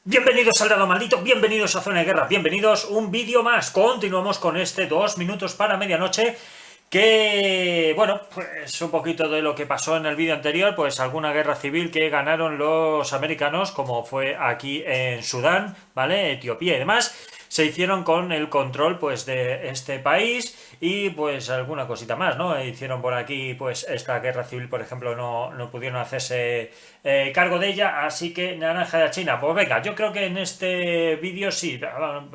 Bienvenidos al lado maldito, bienvenidos a Zona de Guerra, bienvenidos un vídeo más. Continuamos con este 2 minutos para medianoche, que, bueno, pues un poquito de lo que pasó en el vídeo anterior, pues alguna guerra civil que ganaron los americanos, como fue aquí en Sudán, ¿vale? Etiopía y demás, se hicieron con el control, pues, de este país y, pues, alguna cosita más, ¿no? Hicieron por aquí, pues, esta guerra civil, por ejemplo, no pudieron hacerse cargo de ella, así que naranja de China. Pues venga, yo creo que en este vídeo sí,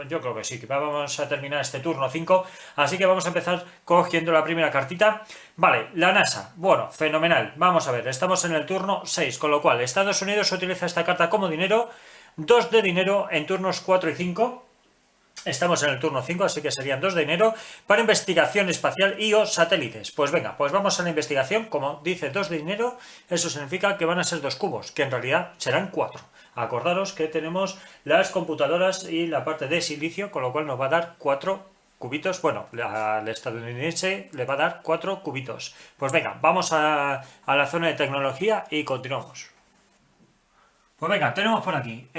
yo creo que sí, que vamos a terminar este turno 5, así que vamos a empezar cogiendo la primera cartita. Vale, la NASA, bueno, fenomenal, vamos a ver, estamos en el turno 6, con lo cual Estados Unidos utiliza esta carta como dinero, 2 de dinero en turnos 4 y 5. Estamos en el turno 5, así que serían 2 de enero para investigación espacial y o satélites. Pues venga, pues vamos a la investigación. Como dice 2 de dinero, eso significa que van a ser 2 cubos, que en realidad serán 4. Acordaros que tenemos las computadoras y la parte de silicio, con lo cual nos va a dar 4 cubitos. Bueno, al estadounidense le va a dar 4 cubitos. Pues venga, vamos a la zona de tecnología y continuamos. Pues venga, tenemos por aquí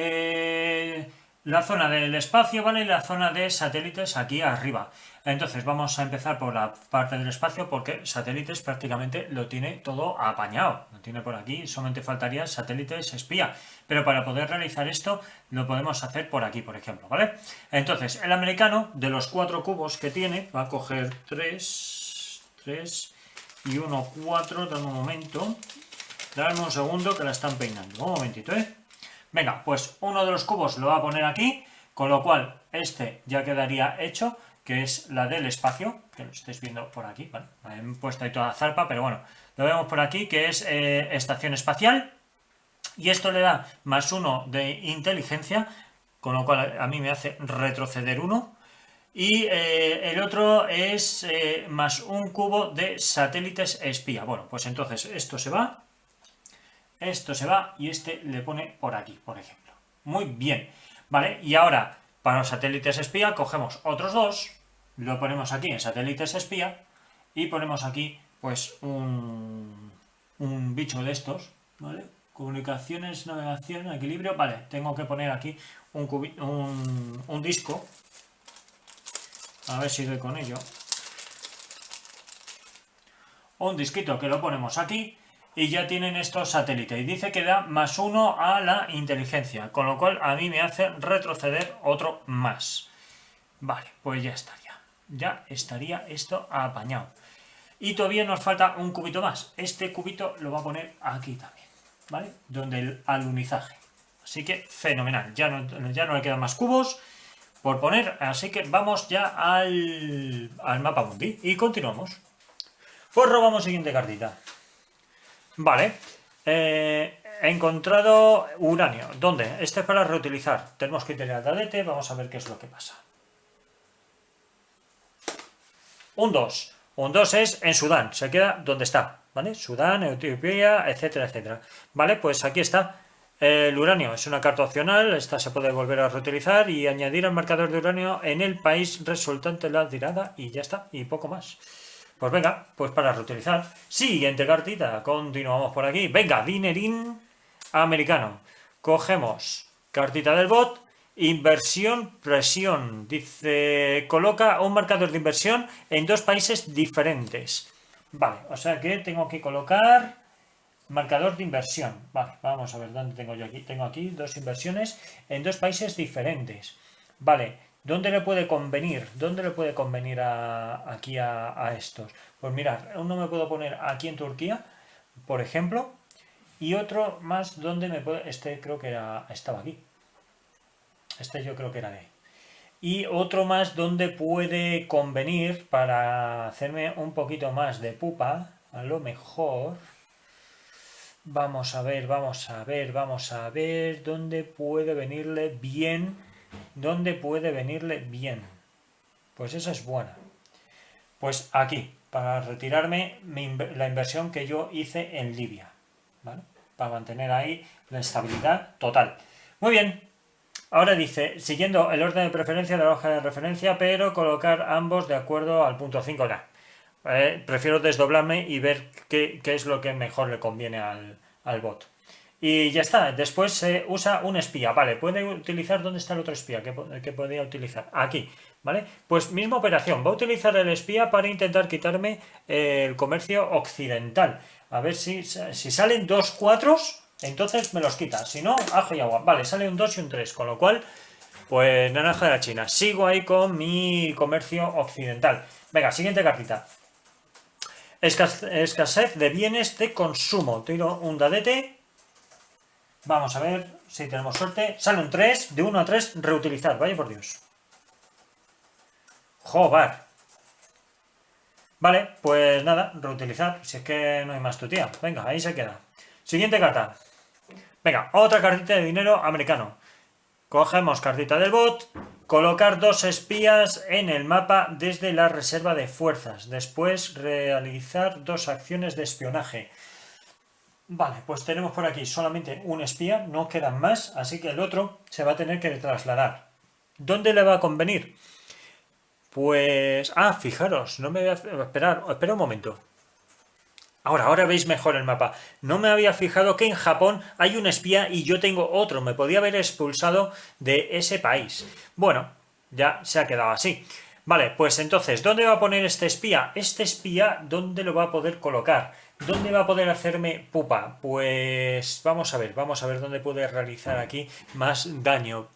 la zona del espacio, ¿vale? Y la zona de satélites aquí arriba. Entonces vamos a empezar por la parte del espacio porque satélites prácticamente lo tiene todo apañado. Lo tiene por aquí, solamente faltaría satélites espía. Pero para poder realizar esto lo podemos hacer por aquí, por ejemplo, ¿vale? Entonces el americano, de los 4 cubos que tiene, va a coger 3 y 1, 4, dame un momento. Dame un segundo que la están peinando. Un momentito, ¿eh? Venga, pues uno de los cubos lo va a poner aquí, con lo cual este ya quedaría hecho, que es la del espacio, que lo estáis viendo por aquí, ¿vale? He puesto ahí toda zarpa, pero bueno, lo vemos por aquí, que es estación espacial, y esto le da más 1 de inteligencia, con lo cual a mí me hace retroceder 1, y el otro es más un cubo de satélites espía. Bueno, pues entonces esto se va y este le pone por aquí, por ejemplo. Muy bien, ¿vale? Y ahora, para los satélites espía, cogemos otros 2, lo ponemos aquí en satélites espía y ponemos aquí, pues, un bicho de estos, ¿vale? Comunicaciones, navegación, equilibrio, vale, tengo que poner aquí un disco, a ver si doy con ello. Un disquito que lo ponemos aquí y ya tienen estos satélites. Y dice que da más 1 a la inteligencia, con lo cual a mí me hace retroceder otro más. Vale, pues ya estaría. Ya estaría esto apañado. Y todavía nos falta un cubito más. Este cubito lo va a poner aquí también, ¿vale? Donde el alunizaje. Así que fenomenal. Ya no le quedan más cubos por poner. Así que vamos ya al mapa mundi y continuamos. Pues robamos siguiente cartita. Vale. He encontrado uranio. ¿Dónde? Este es para reutilizar. Tenemos que tener dadete. Vamos a ver qué es lo que pasa. Un 2. Un 2 es en Sudán. Se queda donde está. ¿Vale? Sudán, Etiopía, etcétera, etcétera. Vale, pues aquí está. El uranio es una carta opcional. Esta se puede volver a reutilizar y añadir al marcador de uranio en el país resultante la tirada. Y ya está. Y poco más. Pues venga, pues para reutilizar. Siguiente cartita, continuamos por aquí. Venga, dinerín americano. Cogemos cartita del bot, inversión, presión. Dice, coloca un marcador de inversión en 2 países diferentes. Vale, o sea que tengo que colocar marcador de inversión. Vale, vamos a ver dónde tengo yo aquí. Tengo aquí 2 inversiones en 2 países diferentes. Vale. ¿Dónde le puede convenir? ¿Dónde le puede convenir aquí a estos? Pues mirad, uno me puedo poner aquí en Turquía, por ejemplo, y otro más donde me puede... Este creo que estaba aquí. Este yo creo que era de ahí. Y otro más donde puede convenir para hacerme un poquito más de pupa, a lo mejor... Vamos a ver, dónde puede venirle bien. ¿Dónde puede venirle bien? Pues esa es buena. Pues aquí, para retirarme la inversión que yo hice en Libia, ¿vale? Para mantener ahí la estabilidad total. Muy bien. Ahora dice, siguiendo el orden de preferencia de la hoja de referencia, pero colocar ambos de acuerdo al punto 5. Prefiero desdoblarme y ver qué es lo que mejor le conviene al bot. Y ya está, después se usa un espía, vale, puede utilizar, ¿dónde está el otro espía que podía utilizar? Aquí, ¿vale? Pues misma operación, va a utilizar el espía para intentar quitarme el comercio occidental. A ver si salen dos cuatros, entonces me los quita, si no, ajo y agua. Vale, sale un 2 y un 3, con lo cual, pues naranja de la China. Sigo ahí con mi comercio occidental. Venga, siguiente cartita. Escasez de bienes de consumo. Tiro un dadete. Vamos a ver si tenemos suerte. Sale un 3, de 1 a 3, reutilizar. Vaya por Dios. Jobar. Vale, pues nada, reutilizar. Si es que no hay más tu tía. Venga, ahí se queda. Siguiente carta. Venga, otra cartita de dinero americano. Cogemos cartita del bot. Colocar 2 espías en el mapa desde la reserva de fuerzas. Después realizar 2 acciones de espionaje. Vale, pues tenemos por aquí solamente un espía, no quedan más, así que el otro se va a tener que trasladar. ¿Dónde le va a convenir? Pues... fijaros, no me voy a... Espera un momento. Ahora veis mejor el mapa. No me había fijado que en Japón hay un espía y yo tengo otro. Me podía haber expulsado de ese país. Bueno, ya se ha quedado así. Vale, pues entonces, ¿dónde va a poner este espía? Este espía, ¿dónde lo va a poder colocar? ¿Dónde va a poder hacerme pupa? Pues vamos a ver dónde puede realizar aquí más daño.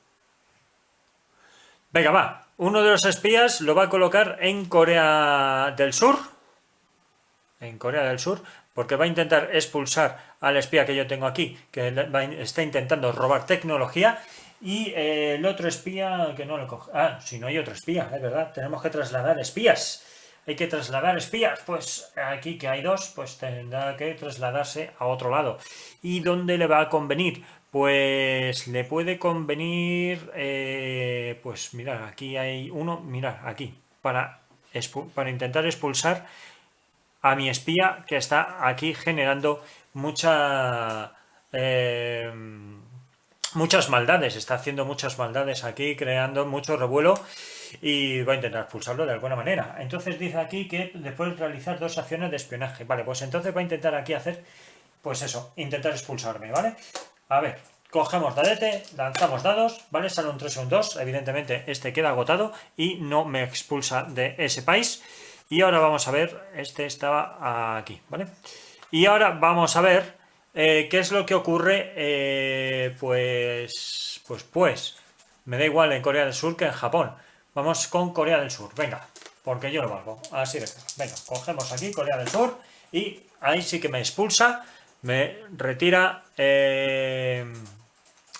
Venga, va. Uno de los espías lo va a colocar en Corea del Sur. En Corea del Sur, porque va a intentar expulsar al espía que yo tengo aquí, que está intentando robar tecnología. Y el otro espía que no lo coge. Si no hay otro espía, es verdad. Tenemos que trasladar espías. Hay que trasladar espías. Pues aquí que hay 2, pues tendrá que trasladarse a otro lado. ¿Y dónde le va a convenir? Pues le puede convenir. Pues mirad, aquí hay uno. Mirad, aquí. Para intentar expulsar a mi espía que está aquí generando muchas maldades, está haciendo muchas maldades aquí, creando mucho revuelo y va a intentar expulsarlo de alguna manera. Entonces dice aquí que después de realizar 2 acciones de espionaje. Vale, pues entonces va a intentar aquí hacer, pues eso, intentar expulsarme, ¿vale? A ver, cogemos dadete, lanzamos dados, ¿vale? Sale un 3 y un 2, evidentemente este queda agotado y no me expulsa de ese país. Y ahora vamos a ver, este estaba aquí, ¿vale? Y ahora vamos a ver qué es lo que ocurre, pues, me da igual en Corea del Sur que en Japón. Vamos con Corea del Sur, venga, porque yo lo valgo, así de claro. Venga, cogemos aquí Corea del Sur y ahí sí que me expulsa, me retira,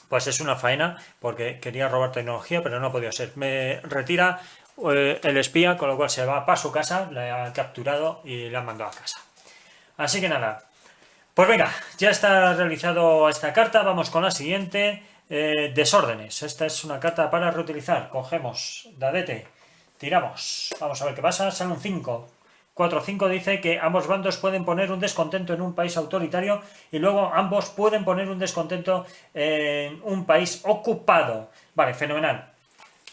pues es una faena, porque quería robar tecnología, pero no ha podido ser. Me retira el espía, con lo cual se va para su casa, le ha capturado y le han mandado a casa. Así que nada, pues venga, ya está realizado esta carta, vamos con la siguiente. Desórdenes, esta es una carta para reutilizar. Cogemos dadete, tiramos, vamos a ver qué pasa, sale un 5. 4-5 dice que ambos bandos pueden poner un descontento en un país autoritario y luego ambos pueden poner un descontento en un país ocupado. Vale, fenomenal.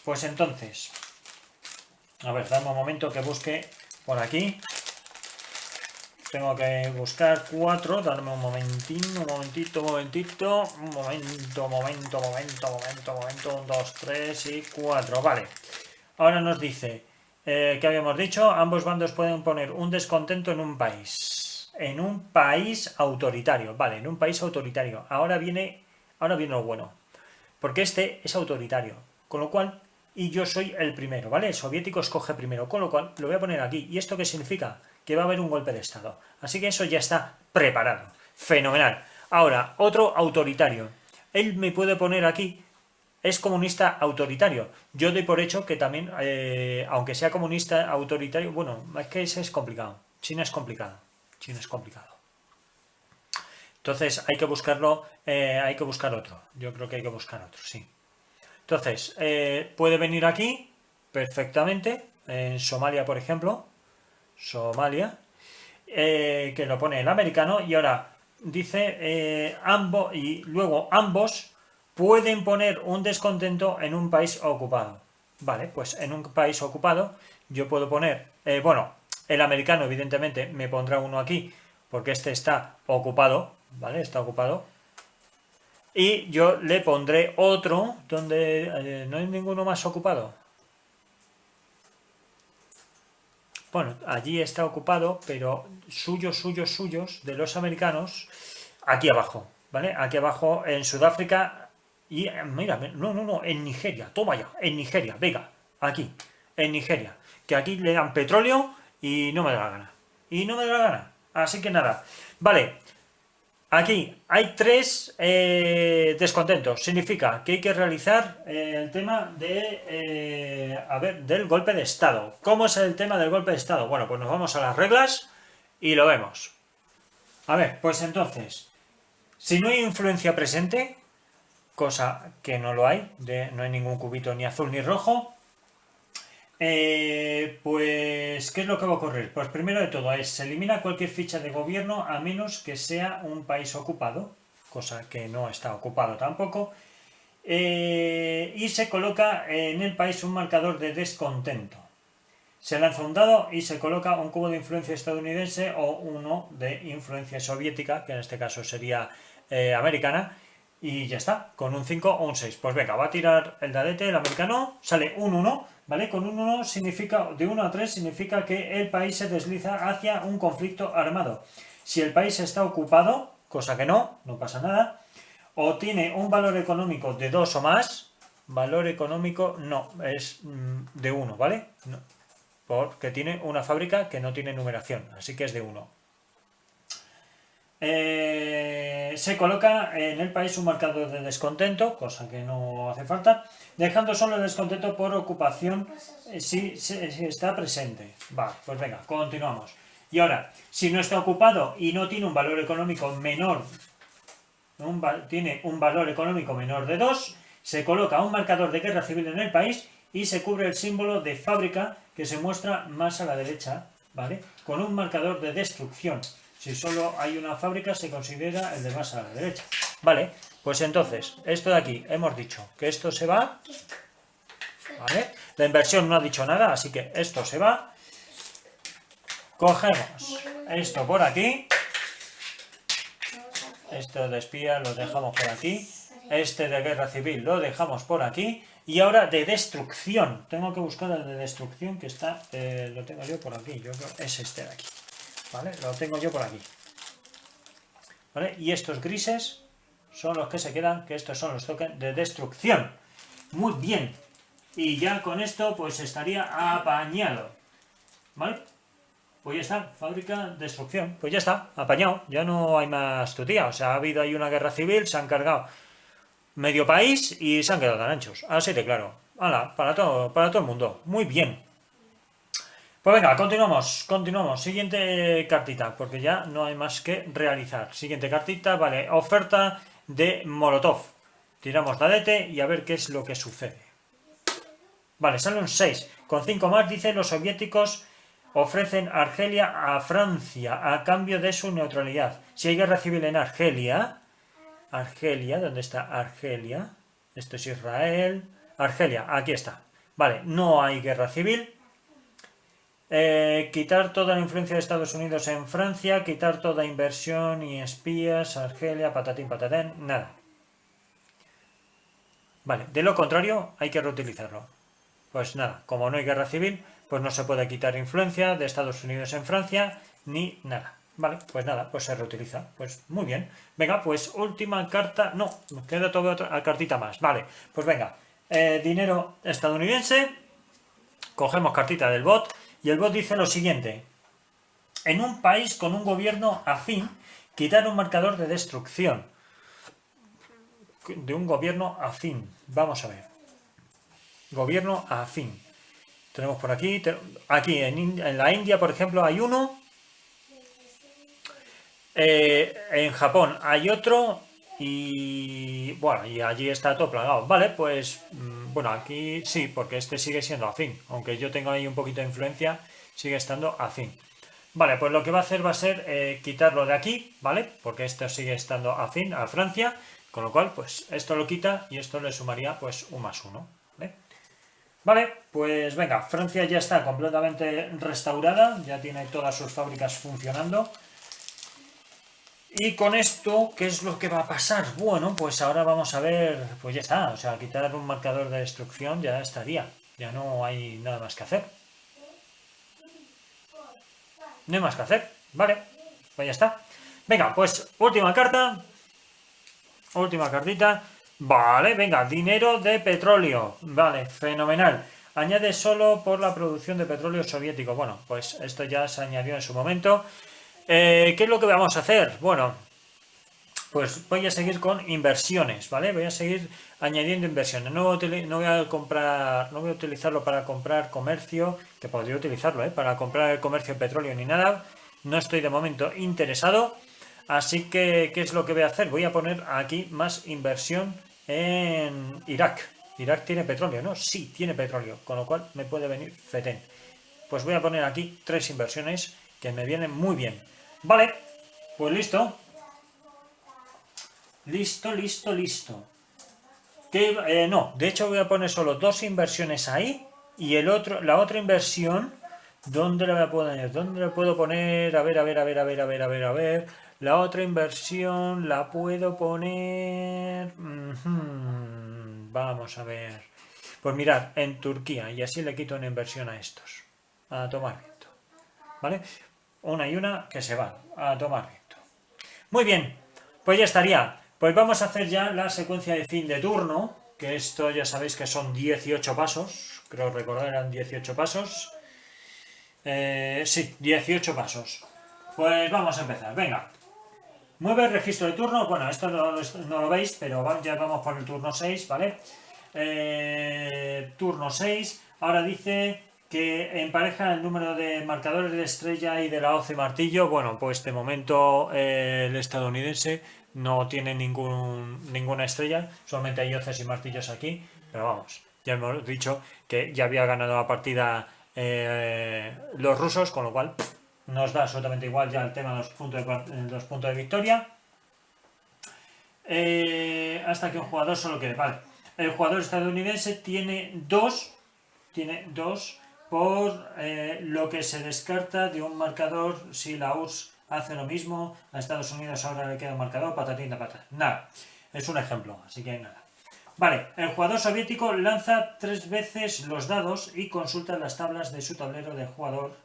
Pues entonces, a ver, dame un momento que busque por aquí. Tengo que buscar 4, darme un momentín, un momentito, un momento, 1, 2, 3 y 4, vale. Ahora nos dice, ¿qué habíamos dicho? Ambos bandos pueden poner un descontento en un país. En un país autoritario, vale, en un país autoritario. Ahora viene lo bueno, porque este es autoritario, con lo cual, y yo soy el primero, ¿vale? El soviético escoge primero, con lo cual lo voy a poner aquí. ¿Y esto qué significa? Que va a haber un golpe de estado. Así que eso ya está preparado. Fenomenal. Ahora, otro autoritario. Él me puede poner aquí, es comunista autoritario. Yo doy por hecho que también, aunque sea comunista autoritario, bueno, es que ese es complicado. China es complicado. Entonces hay que buscarlo, hay que buscar otro. Yo creo que hay que buscar otro, sí. Entonces, puede venir aquí perfectamente, en Somalia, por ejemplo. Somalia, que lo pone el americano, y ahora dice ambos, y luego ambos pueden poner un descontento en un país ocupado. Vale, pues en un país ocupado yo puedo poner, bueno, el americano evidentemente me pondrá uno aquí, porque este está ocupado, ¿vale? Está ocupado. Y yo le pondré otro donde no hay ninguno más ocupado. Bueno, allí está ocupado, pero suyos, de los americanos, aquí abajo, ¿vale? Aquí abajo en Sudáfrica y, mira, no, en Nigeria, toma ya, en Nigeria, venga, aquí, en Nigeria, que aquí le dan petróleo y no me da la gana. Y no me da la gana. Así que nada, vale, aquí hay tres descontentos. Significa que hay que realizar el tema de, del golpe de Estado. ¿Cómo es el tema del golpe de Estado? Bueno, pues nos vamos a las reglas y lo vemos. A ver, pues entonces, si no hay influencia presente, cosa que no lo hay, no hay ningún cubito ni azul ni rojo, pues, ¿qué es lo que va a ocurrir? Pues primero de todo se elimina cualquier ficha de gobierno a menos que sea un país ocupado, cosa que no está ocupado tampoco, y se coloca en el país un marcador de descontento. Se lanza un dado y se coloca un cubo de influencia estadounidense o uno de influencia soviética, que en este caso sería americana, y ya está, con un 5 o un 6. Pues venga, va a tirar el dadete, el americano, sale un 1, ¿vale? Con un 1 significa, de 1 a 3 significa que el país se desliza hacia un conflicto armado. Si el país está ocupado, cosa que no pasa nada, o tiene un valor económico de 2 o más, valor económico no, es de 1, ¿vale? No, porque tiene una fábrica que no tiene numeración, así que es de 1. Se coloca en el país un marcador de descontento, cosa que no hace falta, dejando solo el descontento por ocupación si está presente. Va, pues venga, continuamos. Y ahora, si no está ocupado y no tiene un valor económico menor, tiene un valor económico menor de 2, se coloca un marcador de guerra civil en el país y se cubre el símbolo de fábrica que se muestra más a la derecha, ¿vale? Con un marcador de destrucción. Si solo hay una fábrica, se considera el de más a la derecha. Vale, pues entonces, esto de aquí, hemos dicho que esto se va, ¿vale? La inversión no ha dicho nada, así que esto se va. Cogemos esto por aquí. Esto de espía lo dejamos por aquí. Este de guerra civil lo dejamos por aquí. Y ahora de destrucción. Tengo que buscar el de destrucción que está... lo tengo yo por aquí. Yo creo que es este de aquí. ¿Vale? Lo tengo yo por aquí. ¿Vale? Y estos grises son los que se quedan, que estos son los tokens de destrucción. Muy bien. Y ya con esto pues estaría apañado. ¿Vale? Pues ya está, fábrica, destrucción. Pues ya está, apañado. Ya no hay más tutía. O sea, ha habido ahí una guerra civil, se han cargado medio país y se han quedado tan anchos. Así de claro. ¡Hala! Para todo el mundo. Muy bien. Pues venga, continuamos. Siguiente cartita, porque ya no hay más que realizar. Siguiente cartita, vale, oferta de Molotov. Tiramos dadete y a ver qué es lo que sucede. Vale, sale un 6. Con 5 más dice los soviéticos ofrecen Argelia a Francia a cambio de su neutralidad. Si hay guerra civil en Argelia, ¿dónde está Argelia? Esto es Israel. Argelia, aquí está. Vale, no hay guerra civil. Quitar toda la influencia de Estados Unidos en Francia, quitar toda inversión y espías, Argelia, patatín, patatén, nada. Vale, de lo contrario hay que reutilizarlo. Pues nada, como no hay guerra civil, pues no se puede quitar influencia de Estados Unidos en Francia, ni nada. Vale, pues nada, pues se reutiliza. Pues muy bien. Venga, pues última carta. No, nos queda todavía otra cartita más. Vale, pues venga. Dinero estadounidense. Cogemos cartita del bot. Y el bot dice lo siguiente. En un país con un gobierno afín, quitar un marcador de destrucción. De un gobierno afín. Vamos a ver. Gobierno afín. Tenemos por aquí. Aquí en la India, por ejemplo, hay uno. En Japón hay otro. Y bueno, y allí está todo plagado. Vale, pues bueno, aquí sí, porque este sigue siendo afín. Aunque yo tengo ahí un poquito de influencia, sigue estando afín. Vale, pues lo que va a hacer va a ser quitarlo de aquí, ¿vale? Porque esto sigue estando afín a Francia. Con lo cual, pues esto lo quita y esto le sumaría pues un más uno. ¿Vale? Vale, pues venga, Francia ya está completamente restaurada. Ya tiene todas sus fábricas funcionando. Y con esto, ¿qué es lo que va a pasar? Bueno, pues ahora vamos a ver, pues ya está, o sea, quitar un marcador de destrucción ya estaría, ya no hay nada más que hacer. No hay más que hacer, vale, pues ya está. Venga, pues última carta, última cartita. Vale, venga, dinero de petróleo, vale, fenomenal. Añade solo por la producción de petróleo soviético. Bueno, pues esto ya se añadió en su momento. ¿Qué es lo que vamos a hacer? Bueno, pues voy a seguir con inversiones, ¿vale? Voy a seguir añadiendo inversiones. No voy a comprar, no voy a utilizarlo para comprar comercio, que podría utilizarlo, ¿eh? Para comprar el comercio de petróleo ni nada. No estoy de momento interesado. Así que, ¿qué es lo que voy a hacer? Voy a poner aquí más inversión en Irak. Irak tiene petróleo, ¿no? Sí, tiene petróleo, con lo cual me puede venir fetén. Pues voy a poner aquí 3 inversiones que me vienen muy bien. Vale, pues listo. Listo, listo, listo. No, de hecho voy a poner solo 2 inversiones ahí y la otra inversión, ¿dónde la voy a poner? ¿Dónde la puedo poner? A ver, a ver, a ver, a ver, a ver, a ver, a ver. La otra inversión la puedo poner... Vamos a ver. Pues mirad, en Turquía, y así le quito una inversión a estos. A tomar viento. ¿Vale? Una y una que se van. A tomar viento. Muy bien, pues ya estaría. Pues vamos a hacer ya la secuencia de fin de turno, que esto ya sabéis que son 18 pasos, creo recordar eran 18 pasos. Sí, 18 pasos. Pues vamos a empezar, venga. Mueve el registro de turno, bueno, esto no lo veis, pero ya vamos por el turno 6, ¿vale? Turno 6, ahora dice que empareja el número de marcadores de estrella y de la hoz y martillo. Bueno, pues de momento el estadounidense no tiene ninguna estrella, solamente hay hoces y martillos aquí, pero vamos, ya hemos dicho que ya había ganado la partida los rusos, con lo cual nos da absolutamente igual ya el tema de los puntos de victoria. Hasta que un jugador solo quede, vale. El jugador estadounidense tiene dos por lo que se descarta de un marcador si la URSS hace lo mismo. A Estados Unidos ahora le queda un marcador, patatín de patas. Nada, es un ejemplo, así que nada. Vale, el jugador soviético lanza 3 veces los dados y consulta las tablas de su tablero de jugador.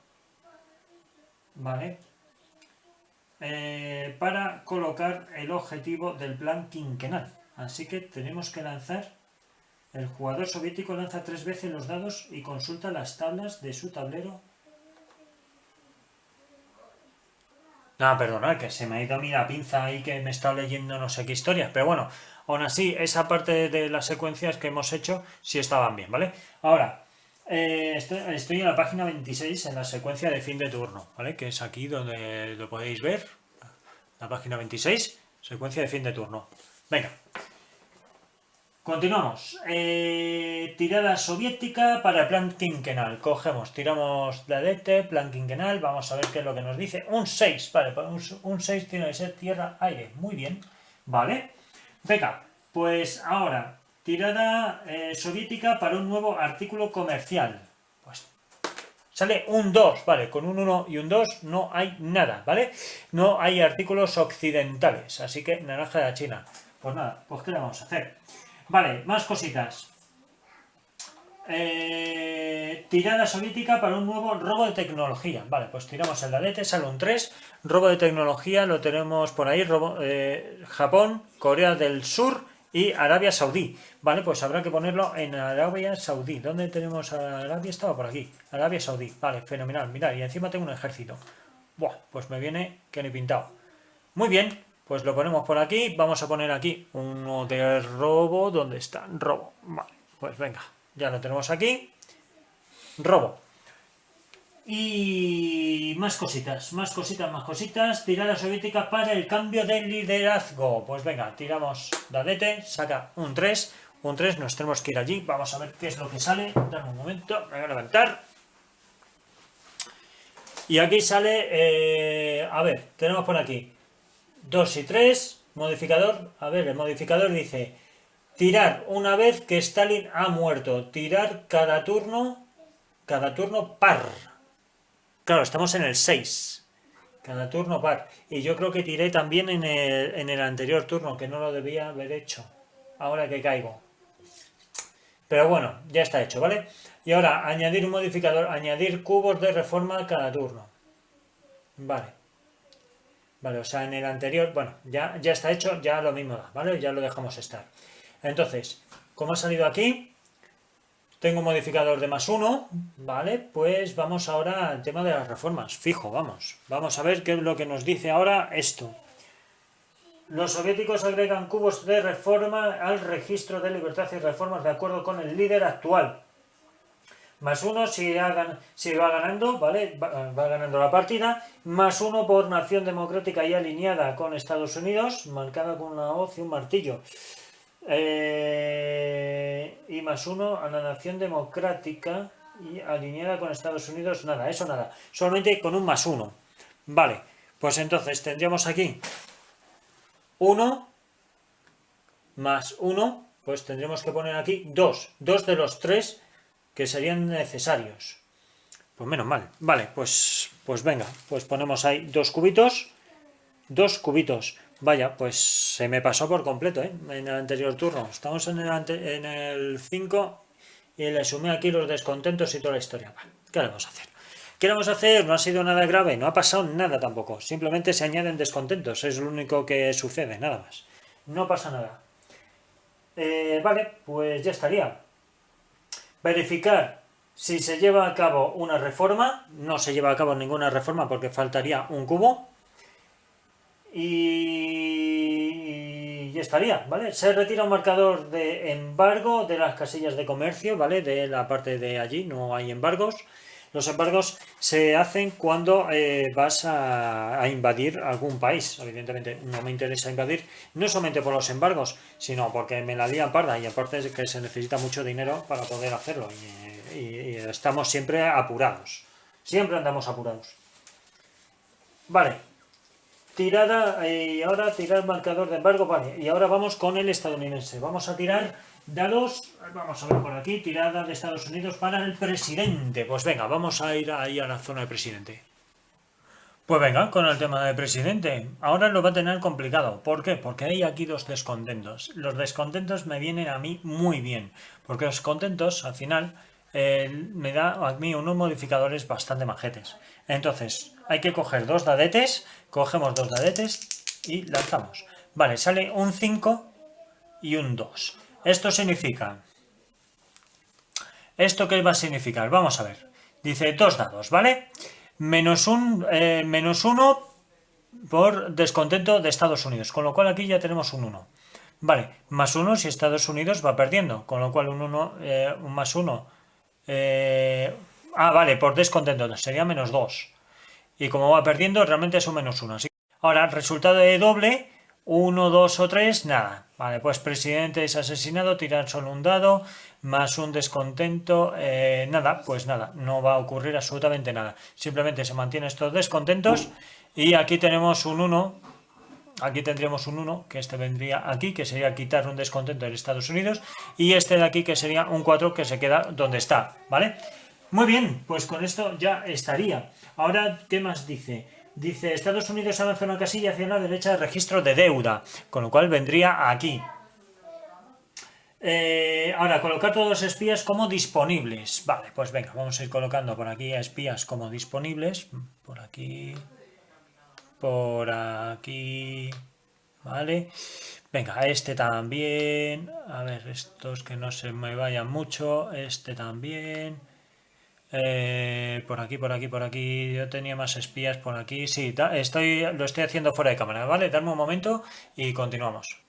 Vale. Para colocar el objetivo del plan quinquenal. Así que tenemos que lanzar. El jugador soviético lanza 3 veces los dados y consulta las tablas de su tablero. No, perdonad, que se me ha ido a mí la pinza ahí que me está leyendo no sé qué historia. Pero bueno, aún así, esa parte de las secuencias que hemos hecho sí estaban bien, ¿vale? Ahora, estoy en la página 26 en la secuencia de fin de turno, ¿vale? Que es aquí donde lo podéis ver. La página 26, secuencia de fin de turno. Venga. Continuamos. Tirada soviética para el plan quinquenal. Tiramos la DT, plan quinquenal. Vamos a ver qué es lo que nos dice. Un 6, vale, un 6 tiene que ser tierra-aire. Muy bien, vale. Venga, pues ahora, tirada soviética para un nuevo artículo comercial. Pues sale un 2, vale, con un 1 y un 2 no hay nada, ¿vale? No hay artículos occidentales, así que naranja de la China. Pues nada, pues ¿qué le vamos a hacer? Vale, más cositas. Tirada soviética para un nuevo robo de tecnología. Vale, pues tiramos el ladete, sale un 3. Robo de tecnología lo tenemos por ahí. Japón, Corea del Sur y Arabia Saudí. Vale, pues habrá que ponerlo en Arabia Saudí. ¿Dónde tenemos a Arabia? Estaba por aquí. Arabia Saudí. Vale, fenomenal. Mirad, y encima tengo un ejército. Buah, pues me viene que ni pintado. Muy bien, pues lo ponemos por aquí. Vamos a poner aquí uno de robo. ¿Dónde está? Robo. Vale, pues venga. Ya lo tenemos aquí. Robo. Y más cositas, más cositas, más cositas. Tirada soviética para el cambio de liderazgo. Pues venga, tiramos dadete, saca un 3. Un 3, nos tenemos que ir allí. Vamos a ver qué es lo que sale. Dame un momento, me voy a levantar. Y aquí sale, a ver, tenemos por aquí 2 y 3, modificador. A ver, el modificador dice tirar una vez que Stalin ha muerto. Tirar cada turno par. Claro, estamos en el 6. Cada turno par. Y yo creo que tiré también en el anterior turno, que no lo debía haber hecho. Ahora que caigo. Pero bueno, ya está hecho, ¿vale? Y ahora, añadir un modificador, añadir cubos de reforma cada turno. Vale. Vale, o sea, en el anterior, bueno, ya está hecho, ya lo mismo da, ¿vale? Ya lo dejamos estar. Entonces, como ha salido aquí, tengo un modificador de +1, ¿vale? Pues vamos ahora al tema de las reformas. Fijo, vamos. Vamos a ver qué es lo que nos dice ahora esto. Los soviéticos agregan cubos de reforma al registro de libertad y reformas de acuerdo con el líder actual. +1 si va ganando, ¿vale? Va ganando la partida. +1 por nación democrática y alineada con Estados Unidos, marcada con una hoz y un martillo. Y +1 a la nación democrática y alineada con Estados Unidos, nada, eso nada. Solamente con un +1. Vale, pues entonces tendríamos aquí 1 +1, pues tendremos que poner aquí 2. 2 de los 3 que serían necesarios. Pues menos mal. Vale, pues venga, pues ponemos ahí 2 cubitos. 2 cubitos. Vaya, pues se me pasó por completo, ¿eh? En el anterior turno. Estamos en el 5 y le sumé aquí los descontentos y toda la historia. Vale, ¿qué le vamos a hacer? ¿Qué le vamos a hacer? No ha sido nada grave, no ha pasado nada tampoco. Simplemente se añaden descontentos, es lo único que sucede, nada más. No pasa nada. Vale, pues ya estaría. Verificar si se lleva a cabo una reforma. No se lleva a cabo ninguna reforma porque faltaría un cubo. Y ya estaría, ¿vale? Se retira un marcador de embargo de las casillas de comercio, ¿vale? De la parte de allí no hay embargos. Los embargos se hacen cuando vas a invadir algún país. Evidentemente no me interesa invadir, no solamente por los embargos, sino porque me la lían parda y aparte es que se necesita mucho dinero para poder hacerlo y estamos siempre apurados. Siempre andamos apurados. Vale. Tirada y ahora tirar marcador de embargo, vale. Y ahora vamos con el estadounidense. Vamos a tirar dados, vamos a ver por aquí, tirada de Estados Unidos para el presidente. Pues venga, vamos a ir ahí a la zona de presidente. Pues venga, con el tema de presidente. Ahora lo va a tener complicado. ¿Por qué? Porque hay aquí 2 descontentos. Los descontentos me vienen a mí muy bien. Porque los contentos, al final, me da a mí unos modificadores bastante majetes. Entonces, hay que coger 2 dadetes. Cogemos 2 dadetes y lanzamos. Vale, sale un 5 y un 2. Esto significa... ¿Esto qué va a significar? Vamos a ver. Dice 2 dados, ¿vale? Menos 1 por descontento de Estados Unidos, con lo cual aquí ya tenemos un 1. Vale, +1 si Estados Unidos va perdiendo, con lo cual un +1. Vale, por descontento sería -2. Y como va perdiendo, realmente es un -1. Así que ahora, resultado de doble, 1, 2 o 3, nada. Vale, pues presidente es asesinado, tirar solo un dado, más un descontento, nada, pues nada, no va a ocurrir absolutamente nada. Simplemente se mantienen estos descontentos y aquí tenemos un 1, aquí tendríamos un 1, que este vendría aquí, que sería quitar un descontento de Estados Unidos, y este de aquí, que sería un 4, que se queda donde está, ¿vale? Muy bien, pues con esto ya estaría. Ahora, ¿qué más dice? Dice, Estados Unidos avanza una casilla hacia la derecha de registro de deuda, con lo cual vendría aquí. Ahora, colocar todos los espías como disponibles. Vale, pues venga, vamos a ir colocando por aquí a espías como disponibles. Por aquí. Por aquí. Vale. Venga, este también. A ver, estos que no se me vayan mucho. Este también. Por aquí, por aquí, por aquí. Yo tenía más espías por aquí. Sí, lo estoy haciendo fuera de cámara, ¿vale? Dame un momento y continuamos.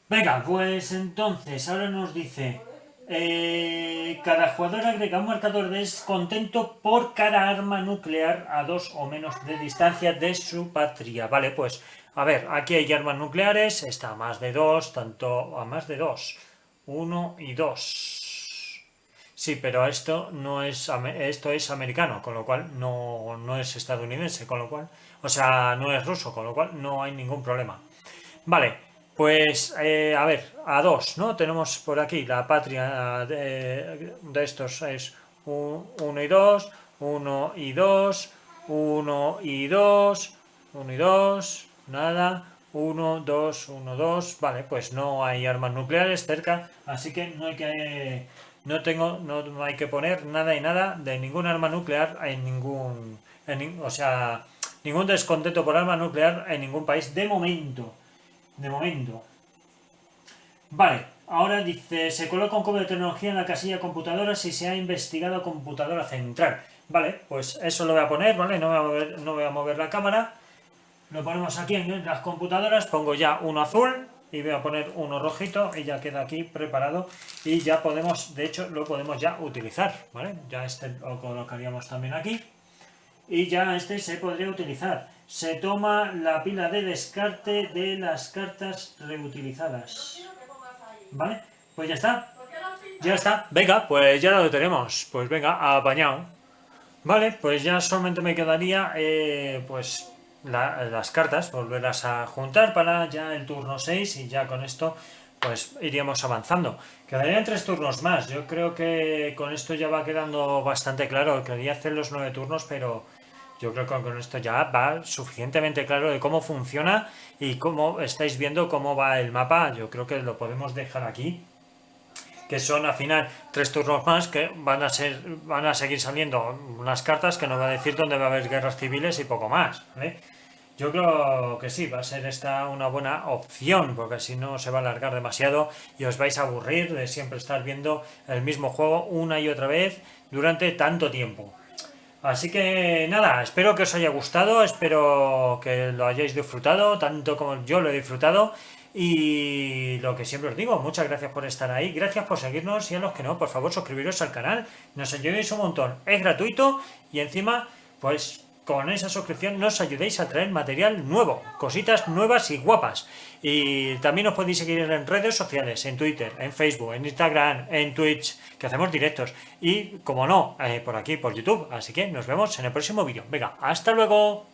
Venga, pues entonces, ahora nos dice... cada jugador agrega un marcador de descontento por cada arma nuclear a 2 o menos de distancia de su patria. Vale, pues, a ver, aquí hay armas nucleares, está a más de 2, tanto a más de 2. 1 y 2. Sí, pero esto es americano, con lo cual no es estadounidense, con lo cual, o sea, no es ruso, con lo cual no hay ningún problema. Vale, pues a ver, a 2, ¿no? Tenemos por aquí la patria de estos es 1 y 2, 1 y 2, 1 y 2, 1 y 2, nada, 1, 2, 1, 2, vale, pues no hay armas nucleares cerca, así que no hay que, no hay que poner nada y nada de ningún arma nuclear en ningún, o sea, ningún descontento por arma nuclear en ningún país de momento. Vale, ahora dice, se coloca un código de tecnología en la casilla computadora si se ha investigado computadora central. Vale, pues eso lo voy a poner, ¿vale? No voy a mover la cámara. Lo ponemos aquí en las computadoras, pongo ya uno azul y voy a poner uno rojito y ya queda aquí preparado y ya podemos, de hecho, lo podemos ya utilizar, ¿vale? Ya este lo colocaríamos también aquí y ya este se podría utilizar. Se toma la pila de descarte de las cartas reutilizadas. ¿Vale? Pues ya está. Ya está. Venga, pues ya lo tenemos. Pues venga, apañado. Vale, pues ya solamente me quedaría pues las cartas, volverlas a juntar para ya el turno 6 y ya con esto pues iríamos avanzando. Quedarían 3 turnos más. Yo creo que con esto ya va quedando bastante claro. Quería hacer los 9 turnos, pero yo creo que con esto ya va suficientemente claro de cómo funciona y cómo estáis viendo cómo va el mapa. Yo creo que lo podemos dejar aquí, que son al final 3 turnos más que van a seguir saliendo unas cartas que nos va a decir dónde va a haber guerras civiles y poco más, ¿vale? Yo creo que sí, va a ser esta una buena opción, porque si no se va a alargar demasiado y os vais a aburrir de siempre estar viendo el mismo juego una y otra vez durante tanto tiempo. Así que nada, espero que os haya gustado, espero que lo hayáis disfrutado, tanto como yo lo he disfrutado. Y lo que siempre os digo, muchas gracias por estar ahí, gracias por seguirnos y a los que no, por favor suscribiros al canal, nos ayudéis un montón, es gratuito y encima, pues con esa suscripción nos ayudéis a traer material nuevo, cositas nuevas y guapas. Y también os podéis seguir en redes sociales, en Twitter, en Facebook, en Instagram, en Twitch, que hacemos directos. Y, como no, por aquí, por YouTube. Así que nos vemos en el próximo vídeo. Venga, hasta luego.